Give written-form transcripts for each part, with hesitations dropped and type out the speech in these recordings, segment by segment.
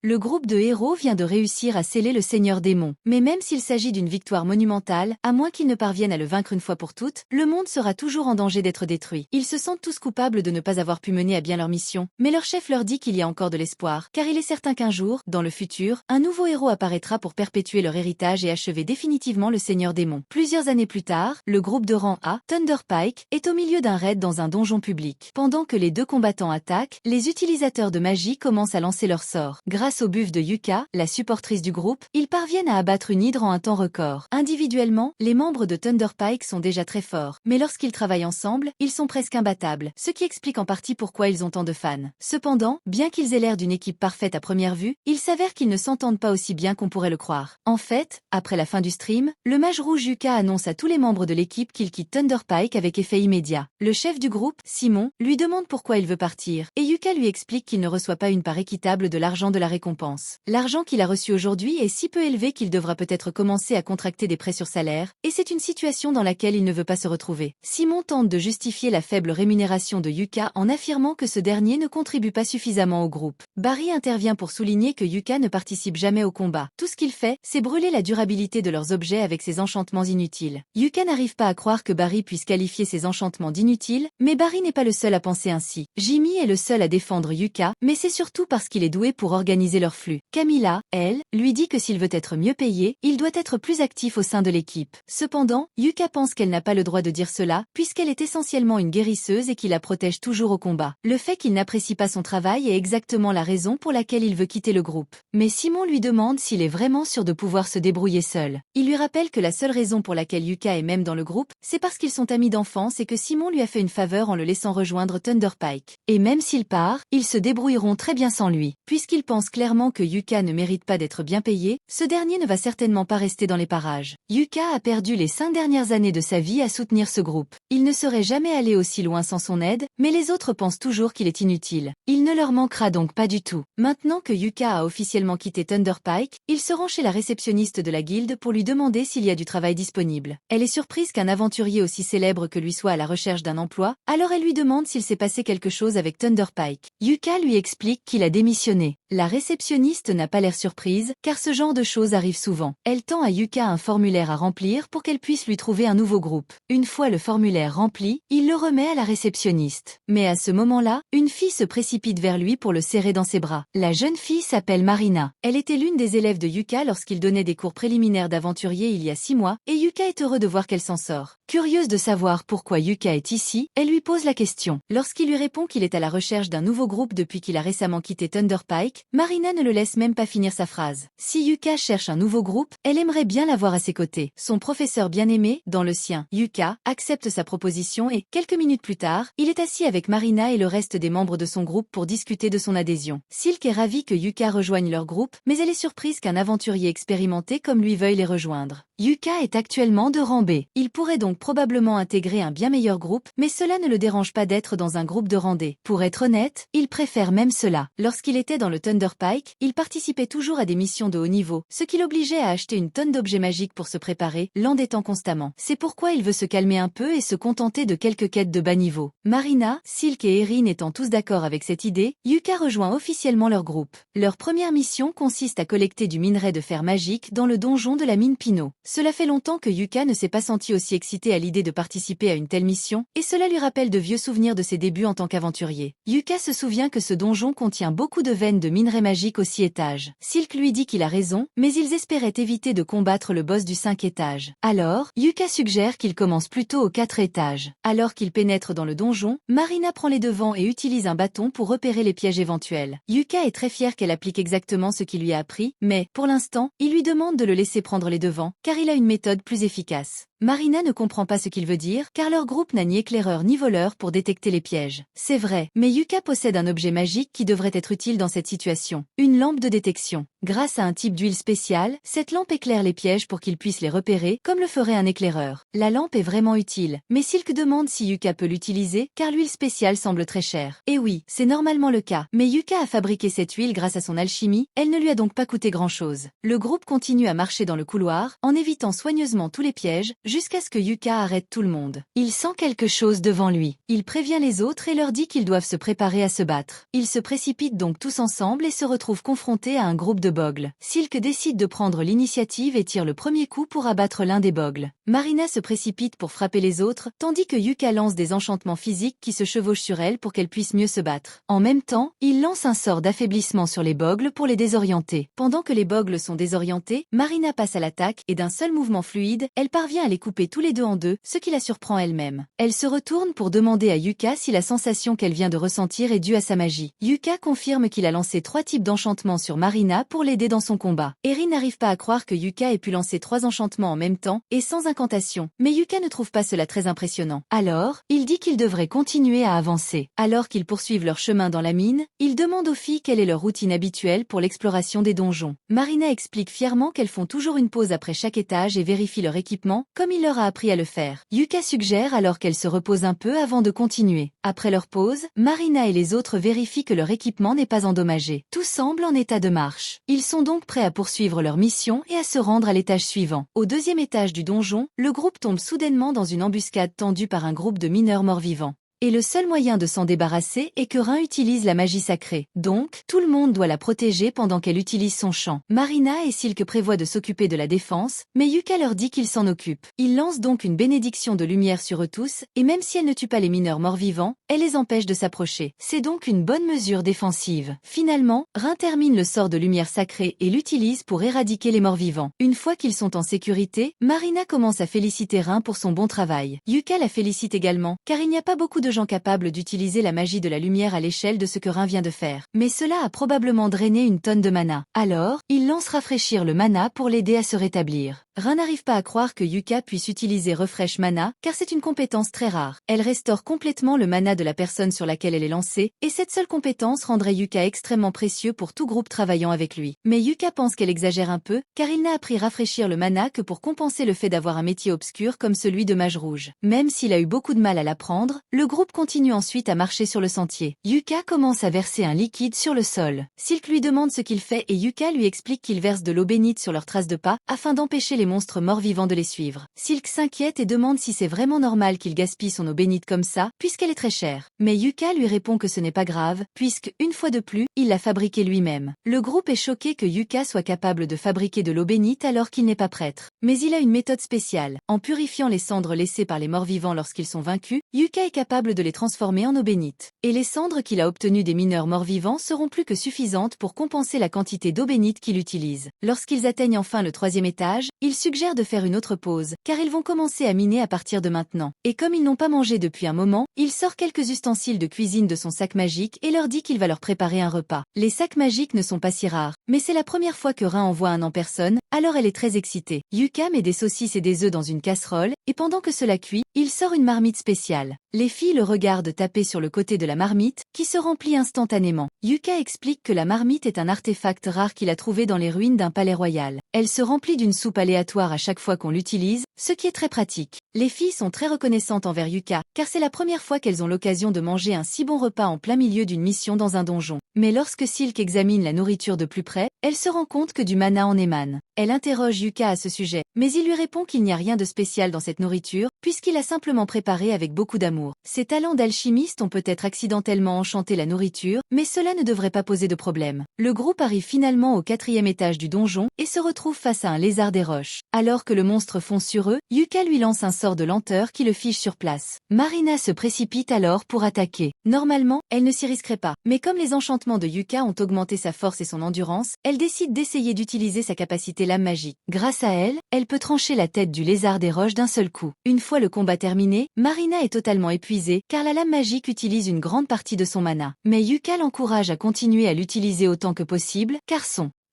le groupe de héros vient de réussir à sceller le Seigneur Démon. Mais même s'il s'agit d'une victoire monumentale, à moins qu'ils ne parviennent à le vaincre une fois pour toutes, le monde sera toujours en danger d'être détruit. Ils se sentent tous coupables de ne pas avoir pu mener à bien leur mission, mais leur chef leur dit qu'il y a encore de l'espoir, car il est certain qu'un jour, dans le futur, un nouveau héros apparaîtra pour perpétuer leur héritage et achever définitivement le Seigneur Démon. Plusieurs années plus tard, le groupe de rang A, Thunder Pike, est au milieu d'un raid dans un donjon public. Pendant que les deux combattants attaquent, les utilisateurs de magie commencent à lancer leurs sorts. Grâce au buff de Yuka, la supportrice du groupe, ils parviennent à abattre une hydre en un temps record. Individuellement, les membres de Thunder Pike sont déjà très forts, mais lorsqu'ils travaillent ensemble, ils sont presque imbattables, ce qui explique en partie pourquoi ils ont tant de fans. Cependant, bien qu'ils aient l'air d'une équipe parfaite à première vue, il s'avère qu'ils ne s'entendent pas aussi bien qu'on pourrait le croire. En fait, après la fin du stream, le mage rouge Yuka annonce à tous les membres de l'équipe qu'il quitte Thunder Pike avec effet immédiat. Le chef du groupe, Simon, lui demande pourquoi il veut partir, et Yuka lui explique qu'il ne reçoit pas une part équitable de l'argent de la récompense. L'argent qu'il a reçu aujourd'hui est si peu élevé qu'il devra peut-être commencer à contracter des prêts sur salaire, et c'est une situation dans laquelle il ne veut pas se retrouver. Simon tente de justifier la faible rémunération de Yuka en affirmant que ce dernier ne contribue pas suffisamment au groupe. Barry intervient pour souligner que Yuka ne participe jamais au combat. Tout ce qu'il fait, c'est brûler la durabilité de leurs objets avec ses enchantements inutiles. Yuka n'arrive pas à croire que Barry puisse qualifier ses enchantements d'inutiles, mais Barry n'est pas le seul à penser ainsi. Jimmy est le seul à défendre Yuka, mais c'est surtout parce qu'il est doué pour organiser leur flux. Camilla, elle, lui dit que s'il veut être mieux payé, il doit être plus actif au sein de l'équipe. Cependant, Yuka pense qu'elle n'a pas le droit de dire cela, puisqu'elle est essentiellement une guérisseuse et qui la protège toujours au combat. Le fait qu'il n'apprécie pas son travail est exactement la raison pour laquelle il veut quitter le groupe. Mais Simon lui demande s'il est vraiment sûr de pouvoir se débrouiller seul. Il lui rappelle que la seule raison pour laquelle Yuka est même dans le groupe, c'est parce qu'ils sont amis d'enfance et que Simon lui a fait une faveur en le laissant rejoindre Thunder Pike. Et même s'il part, ils se débrouilleront très bien sans lui. Puisqu'il pense clairement que Yuka ne mérite pas d'être bien payé, ce dernier ne va certainement pas rester dans les parages. Yuka a perdu les 5 dernières années de sa vie à soutenir ce groupe. Il ne serait jamais allé aussi loin sans son aide, mais les autres pensent toujours qu'il est inutile. Il ne leur manquera donc pas du tout. Maintenant que Yuka a officiellement quitté Thunder Pike, il se rend chez la réceptionniste de la guilde pour lui demander s'il y a du travail disponible. Elle est surprise qu'un aventurier aussi célèbre que lui soit à la recherche d'un emploi, alors elle lui demande s'il s'est passé quelque chose avec Thunder Pike. Yuka lui explique qu'il a démissionné. La réceptionniste n'a pas l'air surprise, car ce genre de choses arrive souvent. Elle tend à Yuka un formulaire à remplir pour qu'elle puisse lui trouver un nouveau groupe. Une fois le formulaire rempli, il le remet à la réceptionniste. Mais à ce moment-là, une fille se précipite vers lui pour le serrer dans ses bras. La jeune fille s'appelle Marina. Elle était l'une des élèves de Yuka lorsqu'il donnait des cours préliminaires d'aventurier il y a 6 mois, et Yuka est heureux de voir qu'elle s'en sort. Curieuse de savoir pourquoi Yuka est ici, elle lui pose la question. Lorsqu'il lui répond qu'il est à la recherche d'un nouveau groupe depuis qu'il a récemment quitté Thunder Pike, Marina ne le laisse même pas finir sa phrase. Si Yuka cherche un nouveau groupe, elle aimerait bien l'avoir à ses côtés. Son professeur bien-aimé, dans le sien, Yuka, accepte sa proposition et, quelques minutes plus tard, il est assis avec Marina et le reste des membres de son groupe pour discuter de son adhésion. Silk est ravie que Yuka rejoigne leur groupe, mais elle est surprise qu'un aventurier expérimenté comme lui veuille les rejoindre. Yuka est actuellement de rang B. Il pourrait donc probablement intégrer un bien meilleur groupe, mais cela ne le dérange pas d'être dans un groupe de rang D. Pour être honnête, il préfère même cela. Lorsqu'il était dans le Thunder Pike, il participait toujours à des missions de haut niveau, ce qui l'obligeait à acheter une tonne d'objets magiques pour se préparer, l'endettant constamment. C'est pourquoi il veut se calmer un peu et se contenter de quelques quêtes de bas niveau. Marina, Silk et Erin étant tous d'accord avec cette idée, Yuka rejoint officiellement leur groupe. Leur première mission consiste à collecter du minerai de fer magique dans le donjon de la mine Pinot. Cela fait longtemps que Yuka ne s'est pas senti aussi excité à l'idée de participer à une telle mission, et cela lui rappelle de vieux souvenirs de ses débuts en tant qu'aventurier. Yuka se souvient que ce donjon contient beaucoup de veines de minerai magique aux 6 étages. Silk lui dit qu'il a raison, mais ils espéraient éviter de combattre le boss du 5 étage. Alors, Yuka suggère qu'il commence plutôt au 4 étages. Alors qu'il pénètre dans le donjon, Marina prend les devants et utilise un bâton pour repérer les pièges éventuels. Yuka est très fier qu'elle applique exactement ce qu'il lui a appris, mais, pour l'instant, il lui demande de le laisser prendre les devants, car il a une méthode plus efficace. Marina ne comprend pas ce qu'il veut dire, car leur groupe n'a ni éclaireur ni voleur pour détecter les pièges. C'est vrai, mais Yuka possède un objet magique qui devrait être utile dans cette situation. Une lampe de détection. Grâce à un type d'huile spéciale, cette lampe éclaire les pièges pour qu'ils puissent les repérer, comme le ferait un éclaireur. La lampe est vraiment utile, mais Silk demande si Yuka peut l'utiliser, car l'huile spéciale semble très chère. Et oui, c'est normalement le cas, mais Yuka a fabriqué cette huile grâce à son alchimie, elle ne lui a donc pas coûté grand-chose. Le groupe continue à marcher dans le couloir, en évitant soigneusement tous les pièges, jusqu'à ce que Yuka arrête tout le monde. Il sent quelque chose devant lui. Il prévient les autres et leur dit qu'ils doivent se préparer à se battre. Ils se précipitent donc tous ensemble et se retrouvent confrontés à un groupe de bogles. Silk décide de prendre l'initiative et tire le premier coup pour abattre l'un des bogles. Marina se précipite pour frapper les autres, tandis que Yuka lance des enchantements physiques qui se chevauchent sur elle pour qu'elle puisse mieux se battre. En même temps, il lance un sort d'affaiblissement sur les bogles pour les désorienter. Pendant que les bogles sont désorientés, Marina passe à l'attaque et d'un seul mouvement fluide, elle parvient à les couper tous les deux en deux, ce qui la surprend elle-même. Elle se retourne pour demander à Yuka si la sensation qu'elle vient de ressentir est due à sa magie. Yuka confirme qu'il a lancé 3 types d'enchantements sur Marina pour l'aider dans son combat. Eri n'arrive pas à croire que Yuka ait pu lancer 3 enchantements en même temps et sans incantation, mais Yuka ne trouve pas cela très impressionnant. Alors, il dit qu'ils devraient continuer à avancer. Alors qu'ils poursuivent leur chemin dans la mine, il demande aux filles quelle est leur routine habituelle pour l'exploration des donjons. Marina explique fièrement qu'elles font toujours une pause après chaque étage et vérifient leur équipement, comme il leur a appris à le faire. Yuka suggère alors qu'elles se reposent un peu avant de continuer. Après leur pause, Marina et les autres vérifient que leur équipement n'est pas endommagé. Tout semble en état de marche. Ils sont donc prêts à poursuivre leur mission et à se rendre à l'étage suivant. Au 2e étage du donjon, le groupe tombe soudainement dans une embuscade tendue par un groupe de mineurs morts-vivants. Et le seul moyen de s'en débarrasser est que Rin utilise la magie sacrée. Donc, tout le monde doit la protéger pendant qu'elle utilise son chant. Marina et Silk prévoient de s'occuper de la défense, mais Yuka leur dit qu'il s'en occupe. Il lance donc une bénédiction de lumière sur eux tous, et même si elle ne tue pas les mineurs morts-vivants, elle les empêche de s'approcher. C'est donc une bonne mesure défensive. Finalement, Rin termine le sort de lumière sacrée et l'utilise pour éradiquer les morts-vivants. Une fois qu'ils sont en sécurité, Marina commence à féliciter Rin pour son bon travail. Yuka la félicite également, car il n'y a pas beaucoup de gens capables d'utiliser la magie de la lumière à l'échelle de ce que Rin vient de faire. Mais cela a probablement drainé une tonne de mana. Alors, il lance rafraîchir le mana pour l'aider à se rétablir. Rin n'arrive pas à croire que Yuka puisse utiliser Refresh Mana, car c'est une compétence très rare. Elle restaure complètement le mana de la personne sur laquelle elle est lancée, et cette seule compétence rendrait Yuka extrêmement précieux pour tout groupe travaillant avec lui. Mais Yuka pense qu'elle exagère un peu, car il n'a appris rafraîchir le mana que pour compenser le fait d'avoir un métier obscur comme celui de mage rouge. Même s'il a eu beaucoup de mal à l'apprendre, le groupe continue ensuite à marcher sur le sentier. Yuka commence à verser un liquide sur le sol. Silk lui demande ce qu'il fait et Yuka lui explique qu'il verse de l'eau bénite sur leurs traces de pas, afin d'empêcher les monstres morts-vivants de les suivre. Silk s'inquiète et demande si c'est vraiment normal qu'il gaspille son eau bénite comme ça, puisqu'elle est très chère. Mais Yuka lui répond que ce n'est pas grave, puisque, une fois de plus, il l'a fabriquée lui-même. Le groupe est choqué que Yuka soit capable de fabriquer de l'eau bénite alors qu'il n'est pas prêtre. Mais il a une méthode spéciale. En purifiant les cendres laissées par les morts-vivants lorsqu'ils sont vaincus, Yuka est capable de les transformer en eau bénite. Et les cendres qu'il a obtenues des mineurs morts-vivants seront plus que suffisantes pour compenser la quantité d'eau bénite qu'il utilise. Lorsqu'ils atteignent enfin le 3e étage, il suggère de faire une autre pause, car ils vont commencer à miner à partir de maintenant. Et comme ils n'ont pas mangé depuis un moment, il sort quelques ustensiles de cuisine de son sac magique et leur dit qu'il va leur préparer un repas. Les sacs magiques ne sont pas si rares, mais c'est la première fois que Rin envoie un en personne, alors elle est très excitée. Yuka met des saucisses et des œufs dans une casserole, et pendant que cela cuit, il sort une marmite spéciale. Les filles le regardent taper sur le côté de la marmite, qui se remplit instantanément. Yuka explique que la marmite est un artefact rare qu'il a trouvé dans les ruines d'un palais royal. Elle se remplit d'une soupe aléatoire à chaque fois qu'on l'utilise, ce qui est très pratique. Les filles sont très reconnaissantes envers Yuka, car c'est la première fois qu'elles ont l'occasion de manger un si bon repas en plein milieu d'une mission dans un donjon. Mais lorsque Silk examine la nourriture de plus près, elle se rend compte que du mana en émane. Elle interroge Yuka à ce sujet, mais il lui répond qu'il n'y a rien de spécial dans cette nourriture, puisqu'il a simplement préparé avec beaucoup d'amour. Ses talents d'alchimiste ont peut-être accidentellement enchanté la nourriture, mais cela ne devrait pas poser de problème. Le groupe arrive finalement au 4e étage du donjon, et se retrouve face à un lézard des roches. Alors que le monstre fonce sur eux, Yuka lui lance un sort de lenteur qui le fige sur place. Marina se précipite alors pour attaquer. Normalement, elle ne s'y risquerait pas, mais comme les enchantements de Yuka ont augmenté sa force et son endurance, elle décide d'essayer d'utiliser sa capacité lame magique. Grâce à elle, elle peut trancher la tête du lézard des roches d'un seul coup. Une fois le combat terminé, Marina est totalement épuisée, car la lame magique utilise une grande partie de son mana. Mais Yuka l'encourage à continuer à l'utiliser autant que possible, car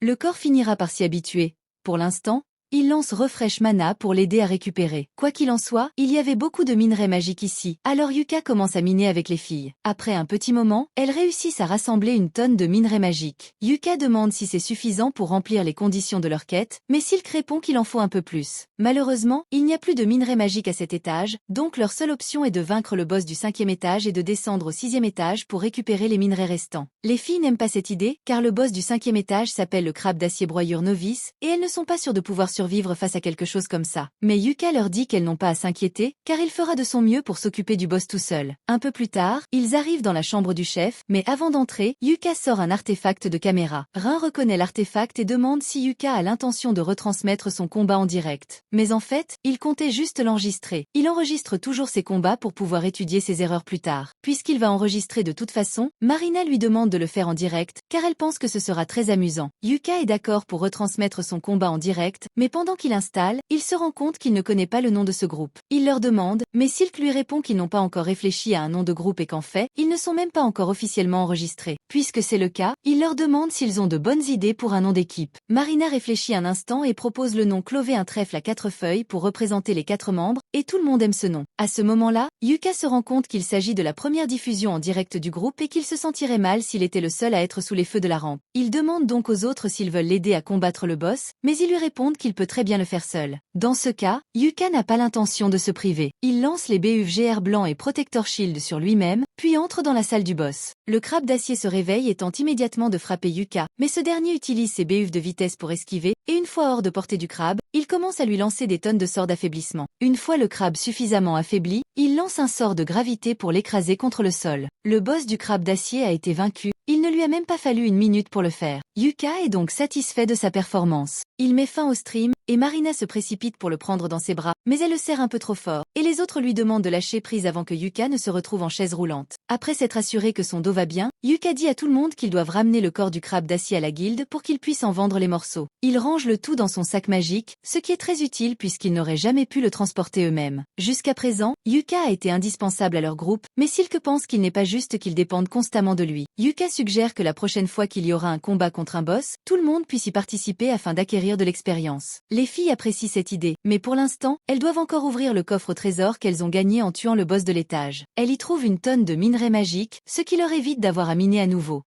le corps finira par s'y habituer. Pour l'instant, il lance Refresh Mana pour l'aider à récupérer. Quoi qu'il en soit, il y avait beaucoup de minerais magiques ici, alors Yuka commence à miner avec les filles. Après un petit moment, elles réussissent à rassembler une tonne de minerais magiques. Yuka demande si c'est suffisant pour remplir les conditions de leur quête, mais Silk répond qu'il en faut un peu plus. Malheureusement, il n'y a plus de minerais magiques à cet étage, donc leur seule option est de vaincre le boss du 5e étage et de descendre au 6e étage pour récupérer les minerais restants. Les filles n'aiment pas cette idée, car le boss du 5e étage s'appelle le crabe d'acier broyure novice, et elles ne sont pas sûres de pouvoir survivre face à quelque chose comme ça. Mais Yuka leur dit qu'elles n'ont pas à s'inquiéter, car il fera de son mieux pour s'occuper du boss tout seul. Un peu plus tard, ils arrivent dans la chambre du chef, mais avant d'entrer, Yuka sort un artefact de caméra. Rin reconnaît l'artefact et demande si Yuka a l'intention de retransmettre son combat en direct. Mais en fait, il comptait juste l'enregistrer. Il enregistre toujours ses combats pour pouvoir étudier ses erreurs plus tard. Puisqu'il va enregistrer de toute façon, Marina lui demande de le faire en direct, car elle pense que ce sera très amusant. Yuka est d'accord pour retransmettre son combat en direct, mais pendant qu'il installe, il se rend compte qu'il ne connaît pas le nom de ce groupe. Il leur demande, mais Silk lui répond qu'ils n'ont pas encore réfléchi à un nom de groupe et qu'en fait, ils ne sont même pas encore officiellement enregistrés. Puisque c'est le cas, il leur demande s'ils ont de bonnes idées pour un nom d'équipe. Marina réfléchit un instant et propose le nom Clover, un trèfle à 4 feuilles pour représenter les 4 membres, et tout le monde aime ce nom. À ce moment-là, Yuka se rend compte qu'il s'agit de la première diffusion en direct du groupe et qu'il se sentirait mal s'il était le seul à être sous les feux de la rampe. Il demande donc aux autres s'ils veulent l'aider à combattre le boss, mais ils lui répondent qu'il peut très bien le faire seul. Dans ce cas, Yuka n'a pas l'intention de se priver. Il lance les BUFGR blancs et Protector Shield sur lui-même, puis entre dans la salle du boss. Le crabe d'acier se réveille et tente immédiatement de frapper Yuka, mais ce dernier utilise ses BUF de vitesse pour esquiver, et une fois hors de portée du crabe, il commence à lui lancer des tonnes de sorts d'affaiblissement. Une fois le crabe suffisamment affaibli, il lance un sort de gravité pour l'écraser contre le sol. Le boss du crabe d'acier a été vaincu, il ne lui a même pas fallu une minute pour le faire. Yuka est donc satisfait de sa performance. Il met fin au stream, et Marina se précipite pour le prendre dans ses bras, mais elle le serre un peu trop fort, et les autres lui demandent de lâcher prise avant que Yuka ne se retrouve en chaise roulante. Après s'être assuré que son dos va bien, Yuka dit à tout le monde qu'ils doivent ramener le corps du crabe d'acier à la guilde pour qu'ils puissent en vendre les morceaux. Ils rangent le tout dans son sac magique, ce qui est très utile puisqu'ils n'auraient jamais pu le transporter eux-mêmes. Jusqu'à présent, Yuka a été indispensable à leur groupe, mais Silk pense qu'il n'est pas juste qu'ils dépendent constamment de lui. Yuka suggère que la prochaine fois qu'il y aura un combat contre un boss, tout le monde puisse y participer afin d'acquérir de l'expérience. Les filles apprécient cette idée, mais pour l'instant, elles doivent encore ouvrir le coffre au trésor qu'elles ont gagné en tuant le boss de l'étage. Elles y trouvent une tonne de minerais magiques, ce qui leur évite d'avoir à miner à nouveau.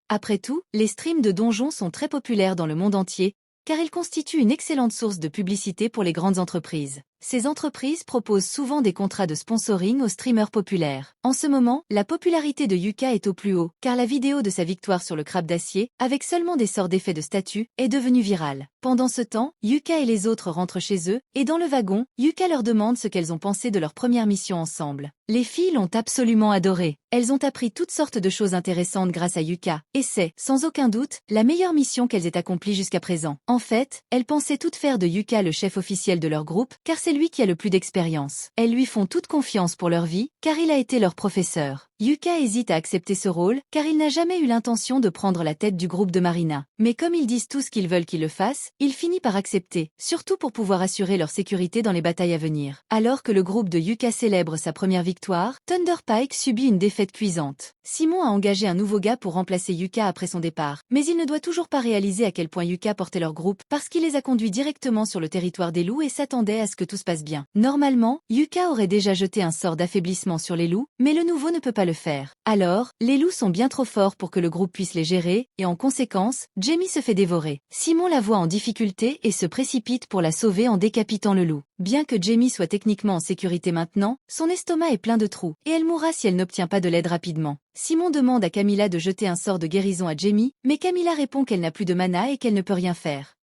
Après tout, les streams de donjons sont très populaires dans le monde entier, car ils constituent une excellente source de publicité pour les grandes entreprises. Ces entreprises proposent souvent des contrats de sponsoring aux streamers populaires. En ce moment, la popularité de Yuka est au plus haut, car la vidéo de sa victoire sur le crabe d'acier, avec seulement des sorts d'effets de statut, est devenue virale. Pendant ce temps, Yuka et les autres rentrent chez eux, et dans le wagon, Yuka leur demande ce qu'elles ont pensé de leur première mission ensemble. Les filles l'ont absolument adoré. Elles ont appris toutes sortes de choses intéressantes grâce à Yuka, et c'est, sans aucun doute, la meilleure mission qu'elles aient accomplie jusqu'à présent. En fait, elles pensaient toutes faire de Yuka le chef officiel de leur groupe, car c'est lui qui a le plus d'expérience. Elles lui font toute confiance pour leur vie, car il a été leur professeur. Yuka hésite à accepter ce rôle, car il n'a jamais eu l'intention de prendre la tête du groupe de Marina. Mais comme ils disent tous qu'ils veulent qu'il le fasse, il finit par accepter, surtout pour pouvoir assurer leur sécurité dans les batailles à venir. Alors que le groupe de Yuka célèbre sa première victoire, Thunder Pike subit une défaite cuisante. Simon a engagé un nouveau gars pour remplacer Yuka après son départ, mais il ne doit toujours pas réaliser à quel point Yuka portait leur groupe, parce qu'il les a conduits directement sur le territoire des loups et s'attendait à ce que tout se passe bien. Normalement, Yuka aurait déjà jeté un sort d'affaiblissement sur les loups, mais le nouveau ne peut pas le faire. Alors, les loups sont bien trop forts pour que le groupe puisse les gérer, et en conséquence, Jamie se fait dévorer. Simon la voit en difficulté et se précipite pour la sauver en décapitant le loup. Bien que Jamie soit techniquement en sécurité maintenant, son estomac est plein de trous, et elle mourra si elle n'obtient pas de l'aide rapidement. Simon demande à Camilla de jeter un sort de guérison à Jamie, mais Camilla répond qu'elle n'a plus de mana et qu'elle ne peut rien faire.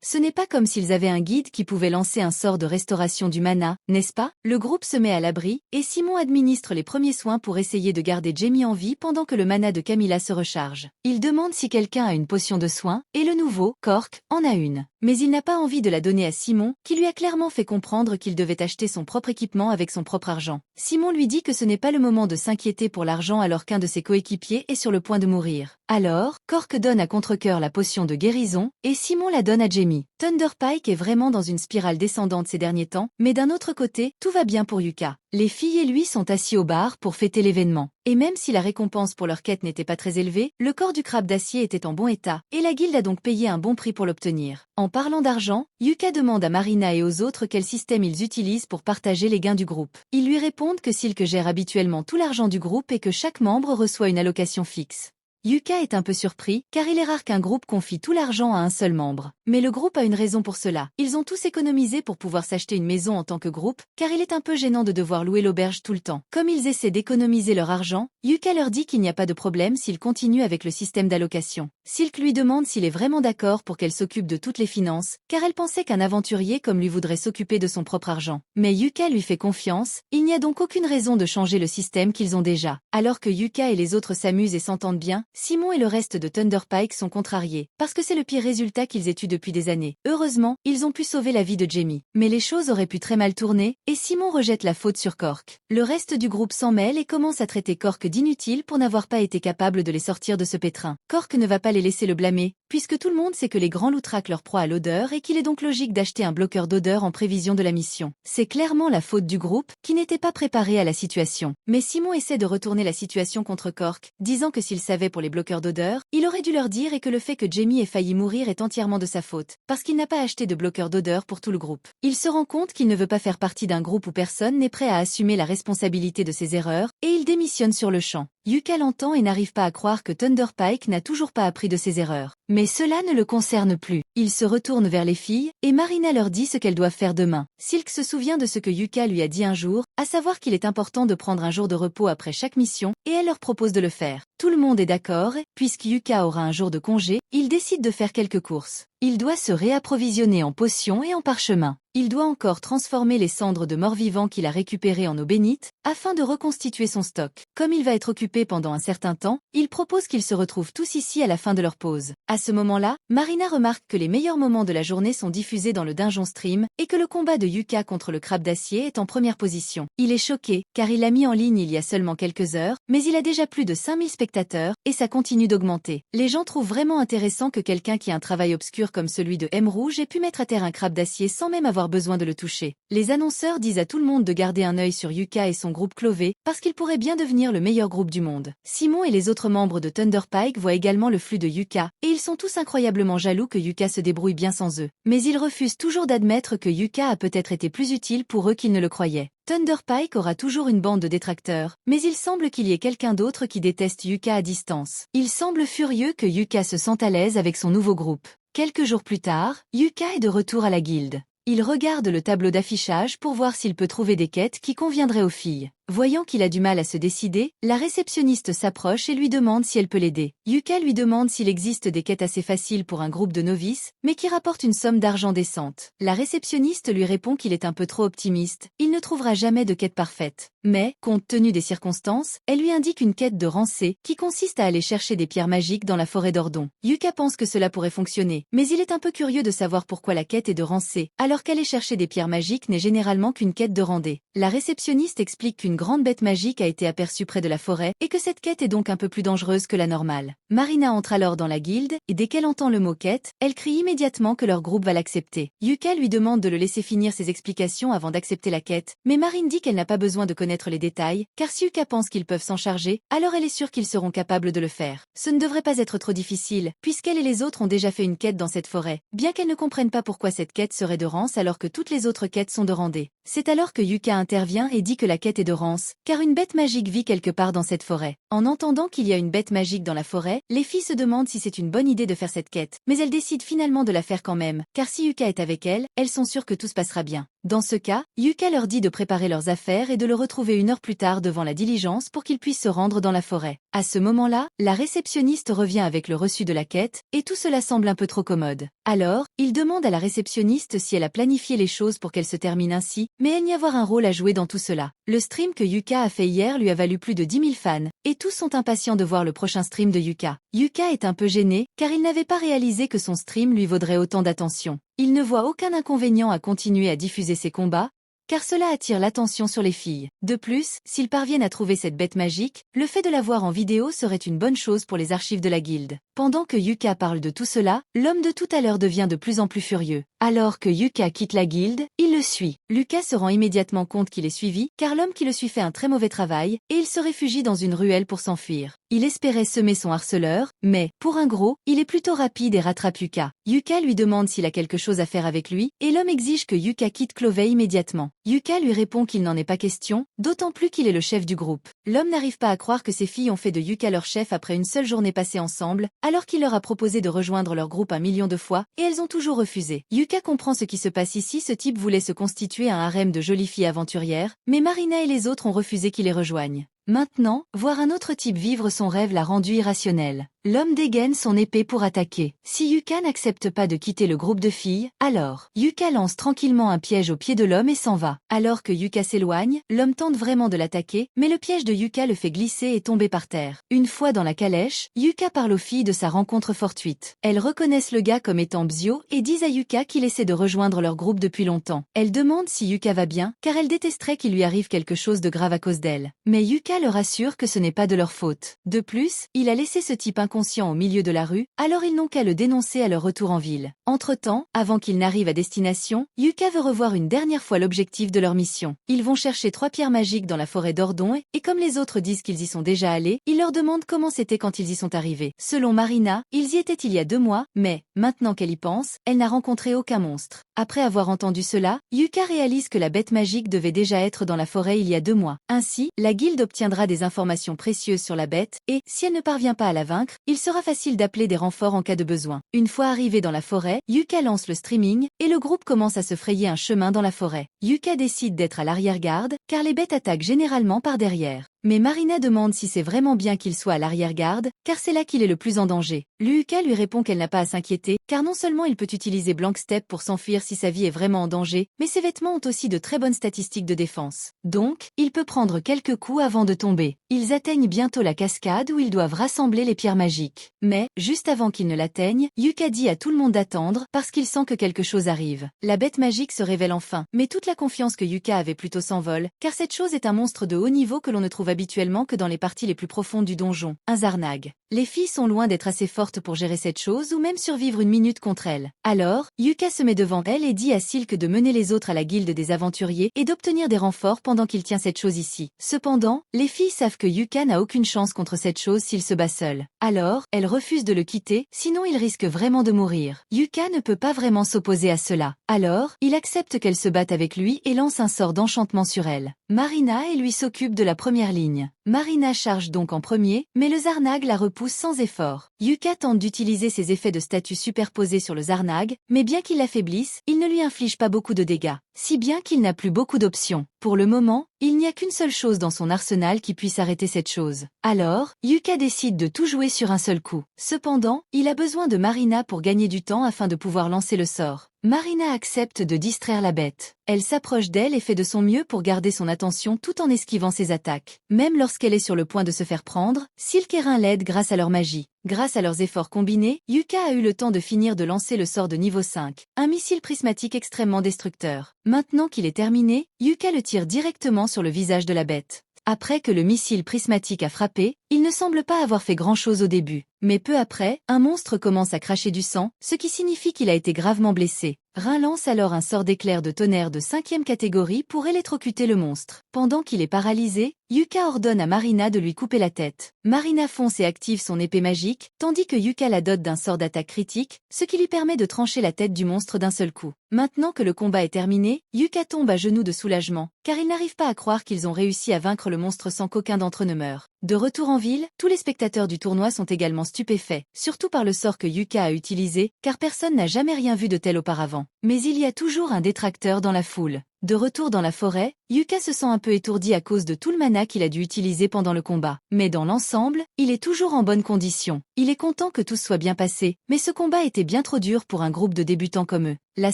Ce n'est pas comme s'ils avaient un guide qui pouvait lancer un sort de restauration du mana, n'est-ce pas? Le groupe se met à l'abri, et Simon administre les premiers soins pour essayer de garder Jamie en vie pendant que le mana de Camilla se recharge. Il demande si quelqu'un a une potion de soin, et le nouveau, Cork, en a une. Mais il n'a pas envie de la donner à Simon, qui lui a clairement fait comprendre qu'il devait acheter son propre équipement avec son propre argent. Simon lui dit que ce n'est pas le moment de s'inquiéter pour l'argent alors qu'un de ses coéquipiers est sur le point de mourir. Alors, Cork donne à Contrecœur la potion de guérison, et Simon la donne à Jamie. Thunder Pike est vraiment dans une spirale descendante ces derniers temps, mais d'un autre côté, tout va bien pour Yuka. Les filles et lui sont assis au bar pour fêter l'événement. Et même si la récompense pour leur quête n'était pas très élevée, le corps du crabe d'acier était en bon état, et la guilde a donc payé un bon prix pour l'obtenir. En parlant d'argent, Yuka demande à Marina et aux autres quel système ils utilisent pour partager les gains du groupe. Ils lui répondent que Silk gère habituellement tout l'argent du groupe et que chaque membre reçoit une allocation fixe. Yuka est un peu surpris, car il est rare qu'un groupe confie tout l'argent à un seul membre. Mais le groupe a une raison pour cela. Ils ont tous économisé pour pouvoir s'acheter une maison en tant que groupe, car il est un peu gênant de devoir louer l'auberge tout le temps. Comme ils essaient d'économiser leur argent, Yuka leur dit qu'il n'y a pas de problème s'ils continuent avec le système d'allocation. Silk lui demande s'il est vraiment d'accord pour qu'elle s'occupe de toutes les finances, car elle pensait qu'un aventurier comme lui voudrait s'occuper de son propre argent. Mais Yuka lui fait confiance, il n'y a donc aucune raison de changer le système qu'ils ont déjà. Alors que Yuka et les autres s'amusent et s'entendent bien, Simon et le reste de Thunder Pike sont contrariés, parce que c'est le pire résultat qu'ils aient eu depuis des années. Heureusement, ils ont pu sauver la vie de Jamie. Mais les choses auraient pu très mal tourner, et Simon rejette la faute sur Cork. Le reste du groupe s'en mêle et commence à traiter Cork d'inutile pour n'avoir pas été capable de les sortir de ce pétrin. Cork ne va pas les laisser le blâmer, puisque tout le monde sait que les grands loups traquent leur proie à l'odeur et qu'il est donc logique d'acheter un bloqueur d'odeur en prévision de la mission. C'est clairement la faute du groupe, qui n'était pas préparé à la situation. Mais Simon essaie de retourner la situation contre Cork, disant que s'il savait pour les bloqueurs d'odeur, il aurait dû leur dire et que le fait que Jamie ait failli mourir est entièrement de sa faute, parce qu'il n'a pas acheté de bloqueur d'odeur pour tout le groupe. Il se rend compte qu'il ne veut pas faire partie d'un groupe où personne n'est prêt à assumer la responsabilité de ses erreurs, et il démissionne sur le champ. Yuka l'entend et n'arrive pas à croire que Thunder Pike n'a toujours pas appris de ses erreurs. Mais cela ne le concerne plus. Il se retourne vers les filles, et Marina leur dit ce qu'elles doivent faire demain. Silk se souvient de ce que Yuka lui a dit un jour, à savoir qu'il est important de prendre un jour de repos après chaque mission, et elle leur propose de le faire. Tout le monde est d'accord, puisque Yuka aura un jour de congé, il décide de faire quelques courses. Il doit se réapprovisionner en potions et en parchemins. Il doit encore transformer les cendres de morts-vivants qu'il a récupérées en eau bénite, afin de reconstituer son stock. Comme il va être occupé pendant un certain temps, il propose qu'ils se retrouvent tous ici à la fin de leur pause. À ce moment-là, Marina remarque que les meilleurs moments de la journée sont diffusés dans le Dungeon Stream, et que le combat de Yuka contre le crabe d'acier est en première position. Il est choqué, car il l'a mis en ligne il y a seulement quelques heures, mais il a déjà plus de 5000 spectateurs, et ça continue d'augmenter. Les gens trouvent vraiment intéressant que quelqu'un qui a un travail obscur comme celui de M Rouge ait pu mettre à terre un crabe d'acier sans même avoir besoin de le toucher. Les annonceurs disent à tout le monde de garder un œil sur Yuka et son groupe Clové, parce qu'il pourrait bien devenir le meilleur groupe du monde. Simon et les autres membres de Thunder Pike voient également le flux de Yuka, et ils sont tous incroyablement jaloux que Yuka se débrouille bien sans eux. Mais ils refusent toujours d'admettre que Yuka a peut-être été plus utile pour eux qu'ils ne le croyaient. Thunder Pike aura toujours une bande de détracteurs, mais il semble qu'il y ait quelqu'un d'autre qui déteste Yuka à distance. Il semble furieux que Yuka se sente à l'aise avec son nouveau groupe. Quelques jours plus tard, Yuka est de retour à la guilde. Il regarde le tableau d'affichage pour voir s'il peut trouver des quêtes qui conviendraient aux filles. Voyant qu'il a du mal à se décider, la réceptionniste s'approche et lui demande si elle peut l'aider. Yuka lui demande s'il existe des quêtes assez faciles pour un groupe de novices, mais qui rapportent une somme d'argent décente. La réceptionniste lui répond qu'il est un peu trop optimiste, il ne trouvera jamais de quête parfaite. Mais, compte tenu des circonstances, elle lui indique une quête de rancée, qui consiste à aller chercher des pierres magiques dans la forêt d'Ordon. Yuka pense que cela pourrait fonctionner, mais il est un peu curieux de savoir pourquoi la quête est de rancée, alors qu'aller chercher des pierres magiques n'est généralement qu'une quête de randée. La réceptionniste explique qu'une grande bête magique a été aperçue près de la forêt, et que cette quête est donc un peu plus dangereuse que la normale. Marina entre alors dans la guilde, et dès qu'elle entend le mot quête, elle crie immédiatement que leur groupe va l'accepter. Yuka lui demande de le laisser finir ses explications avant d'accepter la quête, mais Marine dit qu'elle n'a pas besoin de connaître les détails, car si Yuka pense qu'ils peuvent s'en charger, alors elle est sûre qu'ils seront capables de le faire. Ce ne devrait pas être trop difficile, puisqu'elle et les autres ont déjà fait une quête dans cette forêt, bien qu'elles ne comprennent pas pourquoi cette quête serait de rance alors que toutes les autres quêtes sont de randée. C'est alors que Yuka intervient et dit que la quête est de rance, car une bête magique vit quelque part dans cette forêt. En entendant qu'il y a une bête magique dans la forêt, les filles se demandent si c'est une bonne idée de faire cette quête, mais elles décident finalement de la faire quand même, car si Yuka est avec elles, elles sont sûres que tout se passera bien. Dans ce cas, Yuka leur dit de préparer leurs affaires et de le retrouver une heure plus tard devant la diligence pour qu'ils puissent se rendre dans la forêt. À ce moment-là, la réceptionniste revient avec le reçu de la quête, et tout cela semble un peu trop commode. Alors, il demande à la réceptionniste si elle a planifié les choses pour qu'elle se termine ainsi, mais elle n'y avoir un rôle à jouer dans tout cela. Le stream que Yuka a fait hier lui a valu plus de 10 000 fans, et tous sont impatients de voir le prochain stream de Yuka. Yuka est un peu gêné, car il n'avait pas réalisé que son stream lui vaudrait autant d'attention. Il ne voit aucun inconvénient à continuer à diffuser ses combats, car cela attire l'attention sur les filles. De plus, s'ils parviennent à trouver cette bête magique, le fait de la voir en vidéo serait une bonne chose pour les archives de la guilde. Pendant que Yuka parle de tout cela, l'homme de tout à l'heure devient de plus en plus furieux. Alors que Yuka quitte la guilde, il le suit. Lucas se rend immédiatement compte qu'il est suivi, car l'homme qui le suit fait un très mauvais travail, et il se réfugie dans une ruelle pour s'enfuir. Il espérait semer son harceleur, mais, pour un gros, il est plutôt rapide et rattrape Yuka. Yuka lui demande s'il a quelque chose à faire avec lui, et l'homme exige que Yuka quitte Clovey immédiatement. Yuka lui répond qu'il n'en est pas question, d'autant plus qu'il est le chef du groupe. L'homme n'arrive pas à croire que ses filles ont fait de Yuka leur chef après une seule journée passée ensemble, alors qu'il leur a proposé de rejoindre leur groupe 1 million de fois, et elles ont toujours refusé. Yuka comprend ce qui se passe ici, ce type voulait se constituer un harem de jolies filles aventurières, mais Marina et les autres ont refusé qu'il les rejoigne. Maintenant, voir un autre type vivre son rêve l'a rendu irrationnel. L'homme dégaine son épée pour attaquer. Si Yuka n'accepte pas de quitter le groupe de filles, alors Yuka lance tranquillement un piège au pied de l'homme et s'en va. Alors que Yuka s'éloigne, l'homme tente vraiment de l'attaquer, mais le piège de Yuka le fait glisser et tomber par terre. Une fois dans la calèche, Yuka parle aux filles de sa rencontre fortuite. Elles reconnaissent le gars comme étant Bzio et disent à Yuka qu'il essaie de rejoindre leur groupe depuis longtemps. Elles demandent si Yuka va bien, car elles détesteraient qu'il lui arrive quelque chose de grave à cause d'elle. Mais Yuka leur assure que ce n'est pas de leur faute. De plus, il a laissé ce type inconscient au milieu de la rue, alors ils n'ont qu'à le dénoncer à leur retour en ville. Entre-temps, avant qu'ils n'arrivent à destination, Yuka veut revoir une dernière fois l'objectif de leur mission. Ils vont chercher 3 pierres magiques dans la forêt d'Ordon et comme les autres disent qu'ils y sont déjà allés, ils leur demandent comment c'était quand ils y sont arrivés. Selon Marina, ils y étaient il y a 2 mois, mais, maintenant qu'elle y pense, elle n'a rencontré aucun monstre. Après avoir entendu cela, Yuka réalise que la bête magique devait déjà être dans la forêt il y a 2 mois. Ainsi, la guilde obtiendra des informations précieuses sur la bête, et, si elle ne parvient pas à la vaincre, il sera facile d'appeler des renforts en cas de besoin. Une fois arrivé dans la forêt, Yuka lance le streaming, et le groupe commence à se frayer un chemin dans la forêt. Yuka décide d'être à l'arrière-garde, car les bêtes attaquent généralement par derrière. Mais Marina demande si c'est vraiment bien qu'il soit à l'arrière-garde, car c'est là qu'il est le plus en danger. Yuka lui répond qu'elle n'a pas à s'inquiéter, car non seulement il peut utiliser Blank Step pour s'enfuir si sa vie est vraiment en danger, mais ses vêtements ont aussi de très bonnes statistiques de défense. Donc, il peut prendre quelques coups avant de tomber. Ils atteignent bientôt la cascade où ils doivent rassembler les pierres magiques. Mais, juste avant qu'ils ne l'atteignent, Yuka dit à tout le monde d'attendre, parce qu'il sent que quelque chose arrive. La bête magique se révèle enfin, mais toute la confiance que Yuka avait plutôt s'envole, car cette chose est un monstre de haut niveau que l'on ne trouve habituellement que dans les parties les plus profondes du donjon, un Zarnag. Les filles sont loin d'être assez fortes pour gérer cette chose ou même survivre une minute contre elle. Alors, Yuka se met devant elle et dit à Silk de mener les autres à la guilde des aventuriers et d'obtenir des renforts pendant qu'il tient cette chose ici. Cependant, les filles savent que Yuka n'a aucune chance contre cette chose s'il se bat seul. Alors, elles refusent de le quitter, sinon il risque vraiment de mourir. Yuka ne peut pas vraiment s'opposer à cela. Alors, il accepte qu'elle se batte avec lui et lance un sort d'enchantement sur elle. Marina et lui s'occupe de la première ligne. Marina charge donc en premier, mais le Zarnag la repousse sans effort. Yuka tente d'utiliser ses effets de statut superposés sur le Zarnag, mais bien qu'il l'affaiblisse, il ne lui inflige pas beaucoup de dégâts, si bien qu'il n'a plus beaucoup d'options. Pour le moment, il n'y a qu'une seule chose dans son arsenal qui puisse arrêter cette chose. Alors, Yuka décide de tout jouer sur un seul coup. Cependant, il a besoin de Marina pour gagner du temps afin de pouvoir lancer le sort. Marina accepte de distraire la bête. Elle s'approche d'elle et fait de son mieux pour garder son attention tout en esquivant ses attaques. Même lorsqu'elle est sur le point de se faire prendre, Silk et Rin l'aident grâce à leur magie. Grâce à leurs efforts combinés, Yuka a eu le temps de finir de lancer le sort de niveau 5, un missile prismatique extrêmement destructeur. Maintenant qu'il est terminé, Yuka le tire directement sur le visage de la bête. Après que le missile prismatique a frappé, il ne semble pas avoir fait grand-chose au début. Mais peu après, un monstre commence à cracher du sang, ce qui signifie qu'il a été gravement blessé. Rin lance alors un sort d'éclair de tonnerre de 5e catégorie pour électrocuter le monstre. Pendant qu'il est paralysé, Yuka ordonne à Marina de lui couper la tête. Marina fonce et active son épée magique, tandis que Yuka la dote d'un sort d'attaque critique, ce qui lui permet de trancher la tête du monstre d'un seul coup. Maintenant que le combat est terminé, Yuka tombe à genoux de soulagement, car il n'arrive pas à croire qu'ils ont réussi à vaincre le monstre sans qu'aucun d'entre eux ne meure. De retour en ville, tous les spectateurs du tournoi sont également stupéfaits, surtout par le sort que Yuka a utilisé, car personne n'a jamais rien vu de tel auparavant. Mais il y a toujours un détracteur dans la foule. De retour dans la forêt, Yuka se sent un peu étourdi à cause de tout le mana qu'il a dû utiliser pendant le combat. Mais dans l'ensemble, il est toujours en bonne condition. Il est content que tout soit bien passé, mais ce combat était bien trop dur pour un groupe de débutants comme eux. La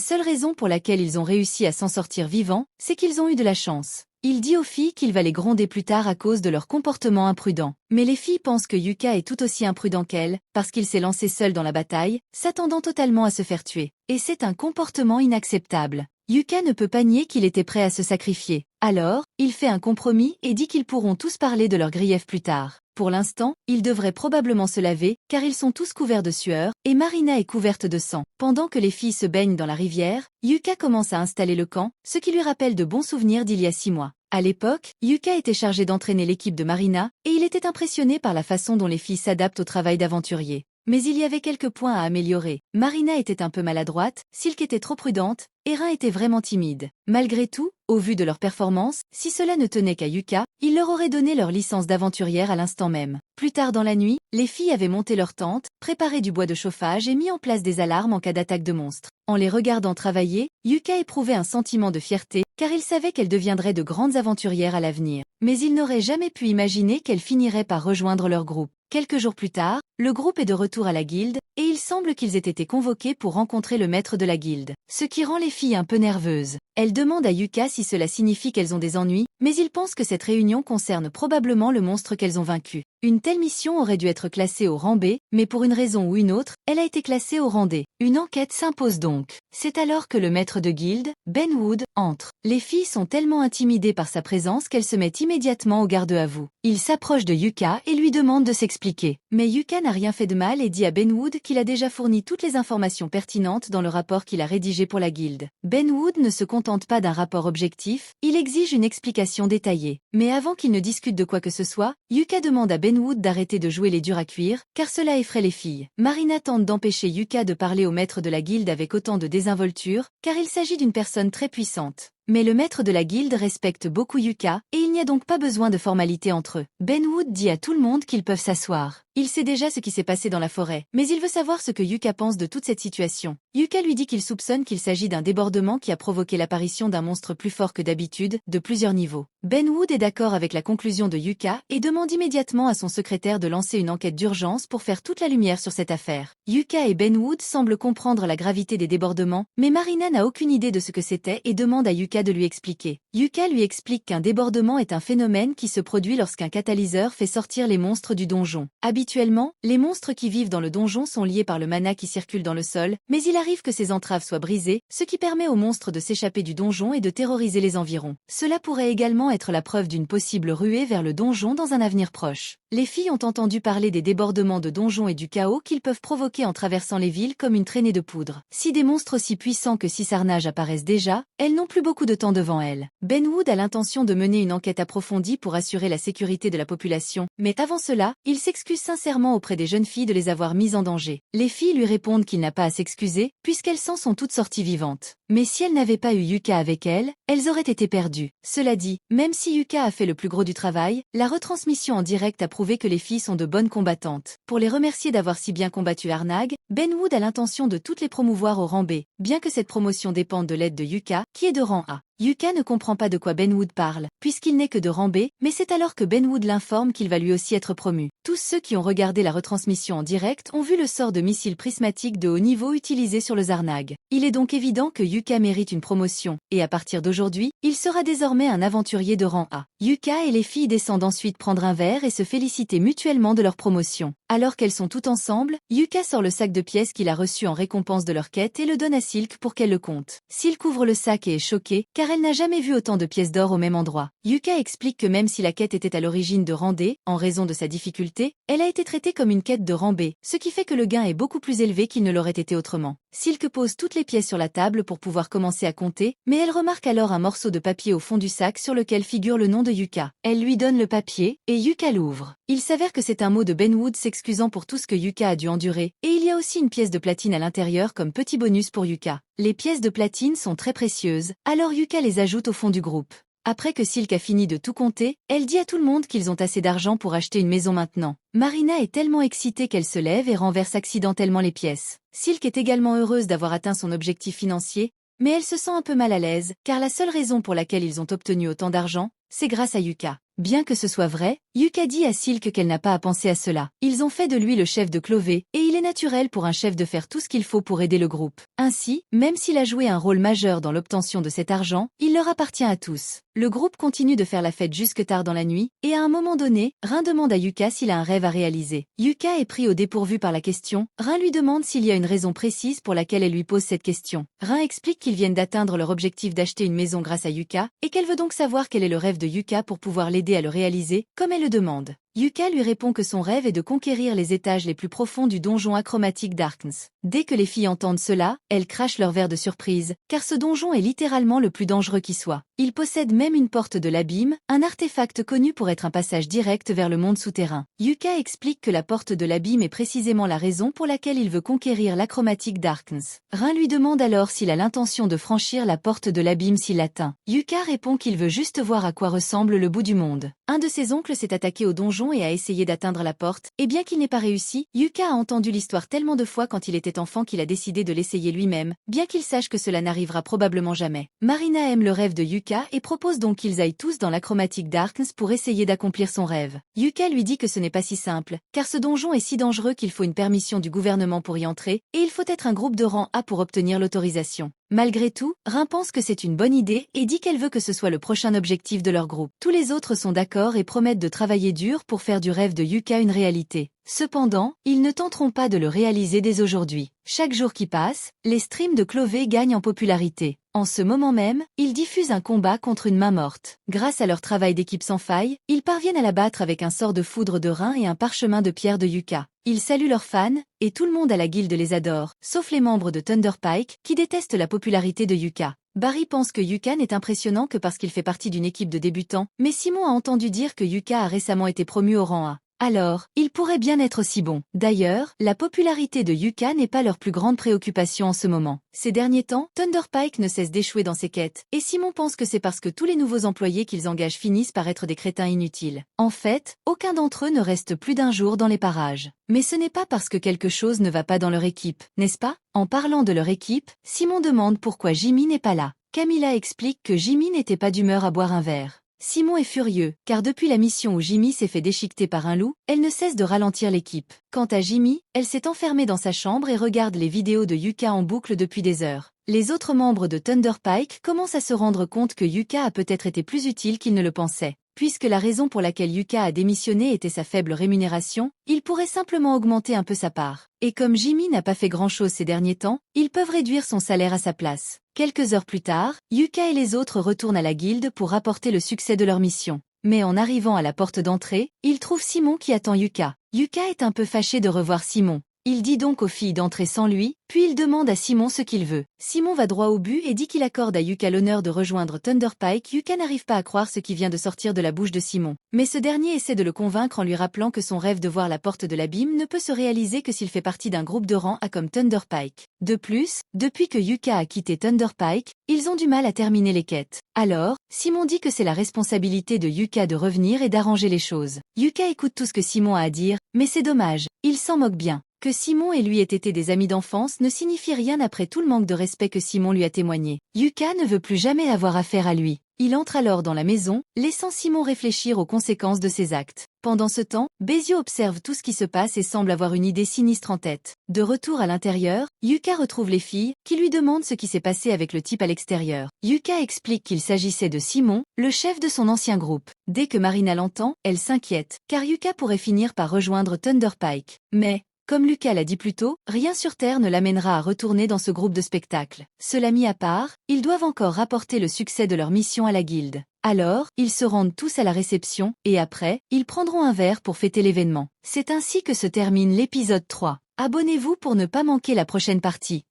seule raison pour laquelle ils ont réussi à s'en sortir vivants, c'est qu'ils ont eu de la chance. Il dit aux filles qu'il va les gronder plus tard à cause de leur comportement imprudent. Mais les filles pensent que Yuka est tout aussi imprudent qu'elle, parce qu'il s'est lancé seul dans la bataille, s'attendant totalement à se faire tuer. Et c'est un comportement inacceptable. Yuka ne peut pas nier qu'il était prêt à se sacrifier. Alors, il fait un compromis et dit qu'ils pourront tous parler de leurs griefs plus tard. Pour l'instant, ils devraient probablement se laver, car ils sont tous couverts de sueur, et Marina est couverte de sang. Pendant que les filles se baignent dans la rivière, Yuka commence à installer le camp, ce qui lui rappelle de bons souvenirs d'il y a 6 mois. À l'époque, Yuka était chargé d'entraîner l'équipe de Marina, et il était impressionné par la façon dont les filles s'adaptent au travail d'aventurier. mais il y avait quelques points à améliorer. Marina était un peu maladroite, Silk était trop prudente, et Rin était vraiment timide. Malgré tout, au vu de leur performance, si cela ne tenait qu'à Yuka, il leur aurait donné leur licence d'aventurière à l'instant même. Plus tard dans la nuit, les filles avaient monté leur tente, préparé du bois de chauffage et mis en place des alarmes en cas d'attaque de monstres. En les regardant travailler, Yuka éprouvait un sentiment de fierté, car il savait qu'elles deviendraient de grandes aventurières à l'avenir. Mais il n'aurait jamais pu imaginer qu'elles finiraient par rejoindre leur groupe. Quelques jours plus tard, le groupe est de retour à la guilde, et il semble qu'ils aient été convoqués pour rencontrer le maître de la guilde. Ce qui rend les filles un peu nerveuses. Elles demandent à Yuka si cela signifie qu'elles ont des ennuis, mais il pense que cette réunion concerne probablement le monstre qu'elles ont vaincu. Une telle mission aurait dû être classée au rang B, mais pour une raison ou une autre, elle a été classée au rang D. Une enquête s'impose donc. C'est alors que le maître de guilde, Ben Wood, entre. Les filles sont tellement intimidées par sa présence qu'elles se mettent immédiatement au garde à vous. Il s'approche de Yuka et lui demande de s'expliquer. Mais Yuka n'a rien fait de mal et dit à Ben Wood qu'il a déjà fourni toutes les informations pertinentes dans le rapport qu'il a rédigé pour la guilde. Ben Wood ne se contente pas d'un rapport objectif, il exige une explication détaillée. Mais avant qu'il ne discute de quoi que ce soit, Yuka demande à Ben Wood d'arrêter de jouer les durs à cuire, car cela effraie les filles. Marina tente d'empêcher Yuka de parler au maître de la guilde avec autant de désinvolture, car il s'agit d'une personne très puissante. Mais le maître de la guilde respecte beaucoup Yuka, et il n'y a donc pas besoin de formalité entre eux. Ben Wood dit à tout le monde qu'ils peuvent s'asseoir. Il sait déjà ce qui s'est passé dans la forêt, mais il veut savoir ce que Yuka pense de toute cette situation. Yuka lui dit qu'il soupçonne qu'il s'agit d'un débordement qui a provoqué l'apparition d'un monstre plus fort que d'habitude, de plusieurs niveaux. Ben Wood est d'accord avec la conclusion de Yuka et demande immédiatement à son secrétaire de lancer une enquête d'urgence pour faire toute la lumière sur cette affaire. Yuka et Ben Wood semblent comprendre la gravité des débordements, mais Marina n'a aucune idée de ce que c'était et demande à Yuka de lui expliquer. Yuka lui explique qu'un débordement est un phénomène qui se produit lorsqu'un catalyseur fait sortir les monstres du donjon. Habituellement, les monstres qui vivent dans le donjon sont liés par le mana qui circule dans le sol, mais il arrive que ces entraves soient brisées, ce qui permet aux monstres de s'échapper du donjon et de terroriser les environs. Cela pourrait également être la preuve d'une possible ruée vers le donjon dans un avenir proche. Les filles ont entendu parler des débordements de donjons et du chaos qu'ils peuvent provoquer en traversant les villes comme une traînée de poudre. Si des monstres aussi puissants que Sisarnage apparaissent déjà, elles n'ont plus beaucoup de temps devant elles. Ben Wood a l'intention de mener une enquête approfondie pour assurer la sécurité de la population, mais avant cela, il s'excuse sincèrement auprès des jeunes filles de les avoir mises en danger. Les filles lui répondent qu'il n'a pas à s'excuser, puisqu'elles s'en sont toutes sorties vivantes. Mais si elles n'avaient pas eu Yuka avec elles, elles auraient été perdues. Cela dit, même si Yuka a fait le plus gros du travail, la retransmission en direct a prouvé que les filles sont de bonnes combattantes. Pour les remercier d'avoir si bien combattu Arnag, Ben Wood a l'intention de toutes les promouvoir au rang B, bien que cette promotion dépende de l'aide de Yuka, qui est de rang A. Yuka ne comprend pas de quoi Ben Wood parle, puisqu'il n'est que de rang B, mais c'est alors que Ben Wood l'informe qu'il va lui aussi être promu. Tous ceux qui ont regardé la retransmission en direct ont vu le sort de missile prismatique de haut niveau utilisé sur le Zarnag. Il est donc évident que Yuka mérite une promotion, et à partir d'aujourd'hui, il sera désormais un aventurier de rang A. Yuka et les filles descendent ensuite prendre un verre et se féliciter mutuellement de leur promotion. Alors qu'elles sont toutes ensemble, Yuka sort le sac de pièces qu'il a reçu en récompense de leur quête et le donne à Silk pour qu'elle le compte. Silk ouvre le sac et est choquée, car elle n'a jamais vu autant de pièces d'or au même endroit. Yuka explique que même si la quête était à l'origine de rang D, en raison de sa difficulté, elle a été traitée comme une quête de rang B, ce qui fait que le gain est beaucoup plus élevé qu'il ne l'aurait été autrement. Silk pose toutes les pièces sur la table pour pouvoir commencer à compter, mais elle remarque alors un morceau de papier au fond du sac sur lequel figure le nom de Yuka. Elle lui donne le papier, et Yuka l'ouvre. Il s'avère que c'est un mot de Ben Wood s'excusant pour tout ce que Yuka a dû endurer, et il y a aussi une pièce de platine à l'intérieur comme petit bonus pour Yuka. Les pièces de platine sont très précieuses, alors Yuka les ajoute au fond du groupe. Après que Silk a fini de tout compter, elle dit à tout le monde qu'ils ont assez d'argent pour acheter une maison maintenant. Marina est tellement excitée qu'elle se lève et renverse accidentellement les pièces. Silk est également heureuse d'avoir atteint son objectif financier, mais elle se sent un peu mal à l'aise, car la seule raison pour laquelle ils ont obtenu autant d'argent, c'est grâce à Yuka. Bien que ce soit vrai, Yuka dit à Silk qu'elle n'a pas à penser à cela. Ils ont fait de lui le chef de Clové, et il est naturel pour un chef de faire tout ce qu'il faut pour aider le groupe. Ainsi, même s'il a joué un rôle majeur dans l'obtention de cet argent, il leur appartient à tous. Le groupe continue de faire la fête jusque tard dans la nuit, et à un moment donné, Rin demande à Yuka s'il a un rêve à réaliser. Yuka est pris au dépourvu par la question, Rin lui demande s'il y a une raison précise pour laquelle elle lui pose cette question. Rin explique qu'ils viennent d'atteindre leur objectif d'acheter une maison grâce à Yuka, et qu'elle veut donc savoir quel est le rêve de Yuka pour pouvoir l'aider à le réaliser, comme elle le demande. Yuka lui répond que son rêve est de conquérir les étages les plus profonds du donjon Achromatic Darkness. Dès que les filles entendent cela, elles crachent leur verre de surprise, car ce donjon est littéralement le plus dangereux qui soit. Il possède même une porte de l'abîme, un artefact connu pour être un passage direct vers le monde souterrain. Yuka explique que la porte de l'abîme est précisément la raison pour laquelle il veut conquérir l'Achromatic Darkness. Rin lui demande alors s'il a l'intention de franchir la porte de l'abîme s'il l'atteint. Yuka répond qu'il veut juste voir à quoi ressemble le bout du monde. Un de ses oncles s'est attaqué au donjon et a essayé d'atteindre la porte, et bien qu'il n'ait pas réussi, Yuka a entendu l'histoire tellement de fois quand il était enfant qu'il a décidé de l'essayer lui-même, bien qu'il sache que cela n'arrivera probablement jamais. Marina aime le rêve de Yuka et propose donc qu'ils aillent tous dans l'Achromatic Darkness pour essayer d'accomplir son rêve. Yuka lui dit que ce n'est pas si simple, car ce donjon est si dangereux qu'il faut une permission du gouvernement pour y entrer, et il faut être un groupe de rang A pour obtenir l'autorisation. Malgré tout, Rin pense que c'est une bonne idée et dit qu'elle veut que ce soit le prochain objectif de leur groupe. Tous les autres sont d'accord et promettent de travailler dur pour faire du rêve de Yuka une réalité. Cependant, ils ne tenteront pas de le réaliser dès aujourd'hui. Chaque jour qui passe, les streams de Clovey gagnent en popularité. En ce moment même, ils diffusent un combat contre une main morte. Grâce à leur travail d'équipe sans faille, ils parviennent à la battre avec un sort de foudre de Rin et un parchemin de pierre de Yuka. Ils saluent leurs fans, et tout le monde à la guilde les adore, sauf les membres de Thunder Pike, qui détestent la popularité de Yuka. Barry pense que Yuka n'est impressionnant que parce qu'il fait partie d'une équipe de débutants, mais Simon a entendu dire que Yuka a récemment été promu au rang A. Alors, il pourrait bien être aussi bon. D'ailleurs, la popularité de Yuka n'est pas leur plus grande préoccupation en ce moment. Ces derniers temps, Thunder Pike ne cesse d'échouer dans ses quêtes, et Simon pense que c'est parce que tous les nouveaux employés qu'ils engagent finissent par être des crétins inutiles. En fait, aucun d'entre eux ne reste plus d'un jour dans les parages. Mais ce n'est pas parce que quelque chose ne va pas dans leur équipe, n'est-ce pas? En parlant de leur équipe, Simon demande pourquoi Jimmy n'est pas là. Camilla explique que Jimmy n'était pas d'humeur à boire un verre. Simon est furieux, car depuis la mission où Jimmy s'est fait déchiqueter par un loup, elle ne cesse de ralentir l'équipe. Quant à Jimmy, elle s'est enfermée dans sa chambre et regarde les vidéos de Yuka en boucle depuis des heures. Les autres membres de Thunder Pike commencent à se rendre compte que Yuka a peut-être été plus utile qu'ils ne le pensaient. Puisque la raison pour laquelle Yuka a démissionné était sa faible rémunération, il pourrait simplement augmenter un peu sa part. Et comme Jimmy n'a pas fait grand-chose ces derniers temps, ils peuvent réduire son salaire à sa place. Quelques heures plus tard, Yuka et les autres retournent à la guilde pour rapporter le succès de leur mission. Mais en arrivant à la porte d'entrée, ils trouvent Simon qui attend Yuka. Yuka est un peu fâché de revoir Simon. Il dit donc aux filles d'entrer sans lui, puis il demande à Simon ce qu'il veut. Simon va droit au but et dit qu'il accorde à Yuka l'honneur de rejoindre Thunder Pike. Yuka n'arrive pas à croire ce qui vient de sortir de la bouche de Simon. Mais ce dernier essaie de le convaincre en lui rappelant que son rêve de voir la porte de l'abîme ne peut se réaliser que s'il fait partie d'un groupe de rang A comme Thunder Pike. De plus, depuis que Yuka a quitté Thunder Pike, ils ont du mal à terminer les quêtes. Alors, Simon dit que c'est la responsabilité de Yuka de revenir et d'arranger les choses. Yuka écoute tout ce que Simon a à dire, mais c'est dommage, il s'en moque bien. Que Simon et lui aient été des amis d'enfance ne signifie rien après tout le manque de respect que Simon lui a témoigné. Yuka ne veut plus jamais avoir affaire à lui. Il entre alors dans la maison, laissant Simon réfléchir aux conséquences de ses actes. Pendant ce temps, Bézio observe tout ce qui se passe et semble avoir une idée sinistre en tête. De retour à l'intérieur, Yuka retrouve les filles, qui lui demandent ce qui s'est passé avec le type à l'extérieur. Yuka explique qu'il s'agissait de Simon, le chef de son ancien groupe. Dès que Marina l'entend, elle s'inquiète, car Yuka pourrait finir par rejoindre Thunder Pike. Mais, comme Lucas l'a dit plus tôt, rien sur Terre ne l'amènera à retourner dans ce groupe de spectacle. Cela mis à part, ils doivent encore rapporter le succès de leur mission à la guilde. Alors, ils se rendent tous à la réception, et après, ils prendront un verre pour fêter l'événement. C'est ainsi que se termine l'épisode 3. Abonnez-vous pour ne pas manquer la prochaine partie.